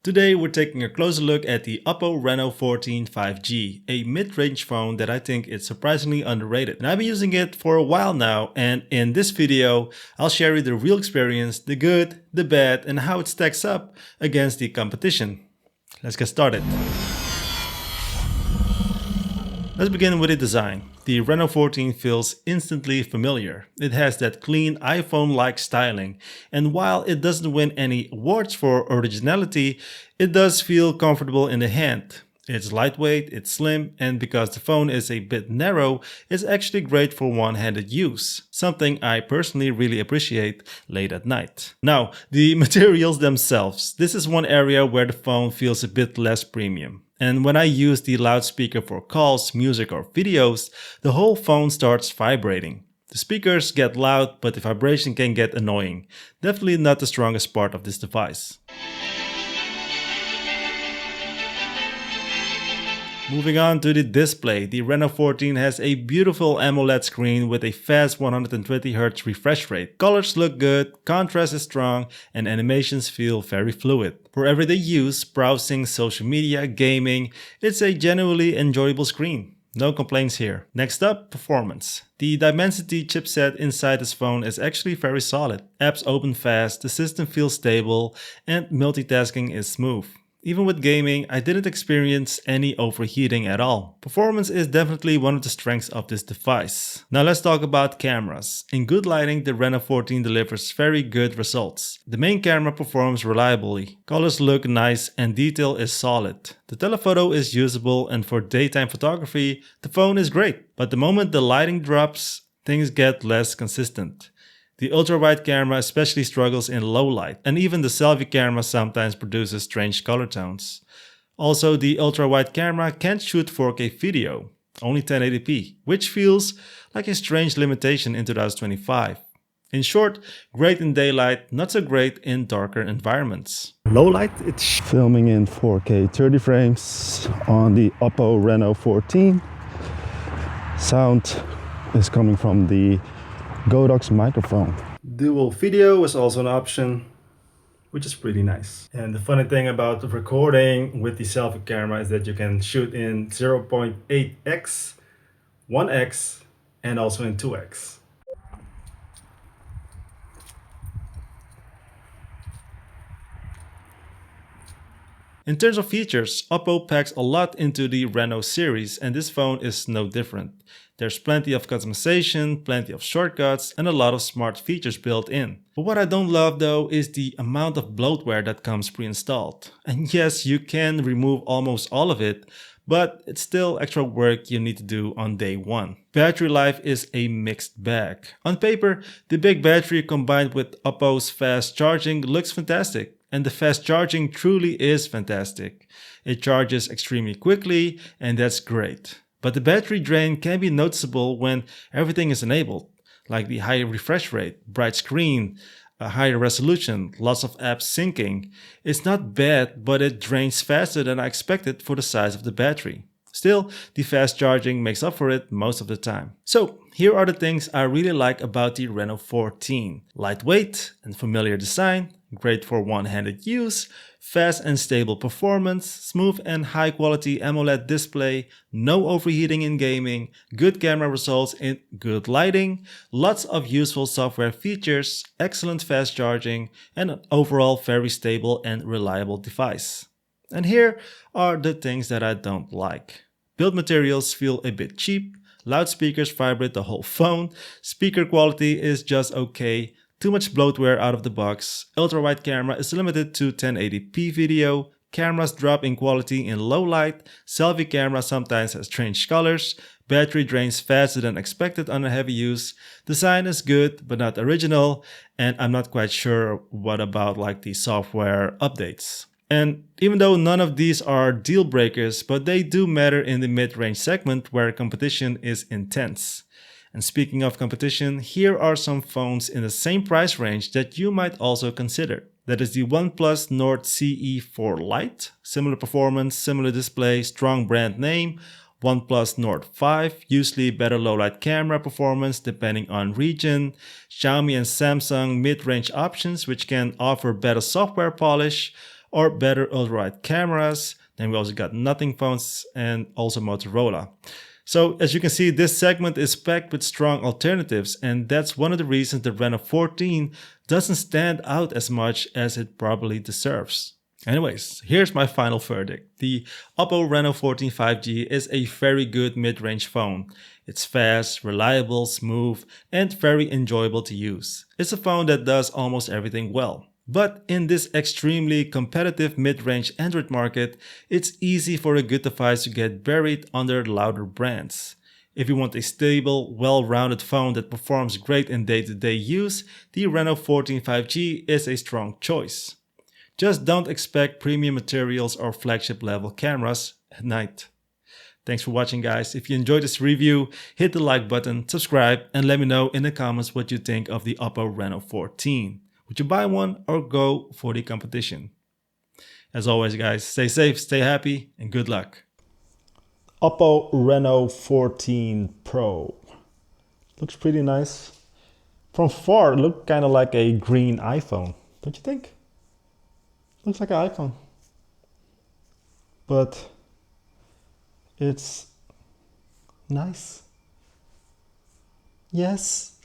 Today we're taking a closer look at the OPPO Reno 14 5G, a mid-range phone that I think is surprisingly underrated. And I've been using it for a while now, and in this video I'll share you the real experience, the good, the bad, and how it stacks up against the competition. Let's get started. Let's begin with the design. The Reno 14 feels instantly familiar. It has that clean iPhone-like styling, and while it doesn't win any awards for originality, it does feel comfortable in the hand. It's lightweight, it's slim, and because the phone is a bit narrow, it's actually great for one-handed use, something I personally really appreciate late at night. Now, the materials themselves. This is one area where the phone feels a bit less premium. And when I use the loudspeaker for calls, music or videos, the whole phone starts vibrating. The speakers get loud, but the vibration can get annoying. Definitely not the strongest part of this device. Moving on to the display, the Reno 14 has a beautiful AMOLED screen with a fast 120Hz refresh rate. Colors look good, contrast is strong, and animations feel very fluid. For everyday use, browsing, social media, gaming, it's a genuinely enjoyable screen. No complaints here. Next up, performance. The Dimensity chipset inside this phone is actually very solid. Apps open fast, the system feels stable, and multitasking is smooth. Even with gaming, I didn't experience any overheating at all. Performance is definitely one of the strengths of this device. Now let's talk about cameras. In good lighting, the Reno 14 delivers very good results. The main camera performs reliably. Colors look nice and detail is solid. The telephoto is usable, and for daytime photography, the phone is great. But the moment the lighting drops, things get less consistent. The ultra-wide camera especially struggles in low light, and even the selfie camera sometimes produces strange color tones. Also, the ultra-wide camera can't shoot 4K video, only 1080p, which feels like a strange limitation in 2025. In short, great in daylight, not so great in darker environments. Low light, it's filming in 4K 30 frames on the OPPO Reno 14. Sound is coming from the Godox microphone. Dual video is also an option, which is pretty nice. And the funny thing about recording with the selfie camera is that you can shoot in 0.8x, 1x, and also in 2x. In terms of features, OPPO packs a lot into the Reno series, and this phone is no different. There's plenty of customization, plenty of shortcuts, and a lot of smart features built in. But what I don't love though is the amount of bloatware that comes pre-installed. And yes, you can remove almost all of it, but it's still extra work you need to do on day one. Battery life is a mixed bag. On paper, the big battery combined with OPPO's fast charging looks fantastic. And the fast charging truly is fantastic. It charges extremely quickly, and that's great. But the battery drain can be noticeable when everything is enabled, like the high refresh rate, bright screen, a higher resolution, lots of apps syncing. It's not bad, but it drains faster than I expected for the size of the battery. Still, the fast charging makes up for it most of the time. So, here are the things I really like about the Reno 14. Lightweight and familiar design, great for one-handed use, fast and stable performance, smooth and high-quality AMOLED display, no overheating in gaming, good camera results in good lighting, lots of useful software features, excellent fast charging, and an overall very stable and reliable device. And here are the things that I don't like. Build materials feel a bit cheap, loudspeakers vibrate the whole phone, speaker quality is just okay, too much bloatware out of the box, ultra-wide camera is limited to 1080p video, cameras drop in quality in low light, selfie camera sometimes has strange colors, battery drains faster than expected under heavy use, design is good but not original, and I'm not quite sure what about like the software updates. And even though none of these are deal breakers, but they do matter in the mid-range segment where competition is intense. And speaking of competition, here are some phones in the same price range that you might also consider. That is the OnePlus Nord CE4 Lite, similar performance, similar display, strong brand name. OnePlus Nord 5, usually better low-light camera performance depending on region. Xiaomi and Samsung mid-range options which can offer better software polish. or better ultra-wide cameras. Then we also got nothing phones and also Motorola. So as you can see, this segment is packed with strong alternatives, and that's one of the reasons the Reno 14 doesn't stand out as much as it probably deserves. Anyways, here's my final verdict. The OPPO Reno 14 5G is a very good mid-range phone. It's fast, reliable, smooth, and very enjoyable to use. It's a phone that does almost everything well. But in this extremely competitive mid-range Android market, it's easy for a good device to get buried under louder brands. If you want a stable, well-rounded phone that performs great in day-to-day use, the Reno 14 5G is a strong choice. Just don't expect premium materials or flagship level cameras at night. Thanks for watching, guys. If you enjoyed this review, hit the like button, subscribe, and let me know in the comments what you think of the OPPO Reno 14. Would you buy one or go for the competition? As always, guys, stay safe, stay happy, and good luck. OPPO Reno 14 Pro. Looks pretty nice. From far, it looks kind of like a green iPhone, don't you think? Looks like an iPhone. But it's nice. Yes.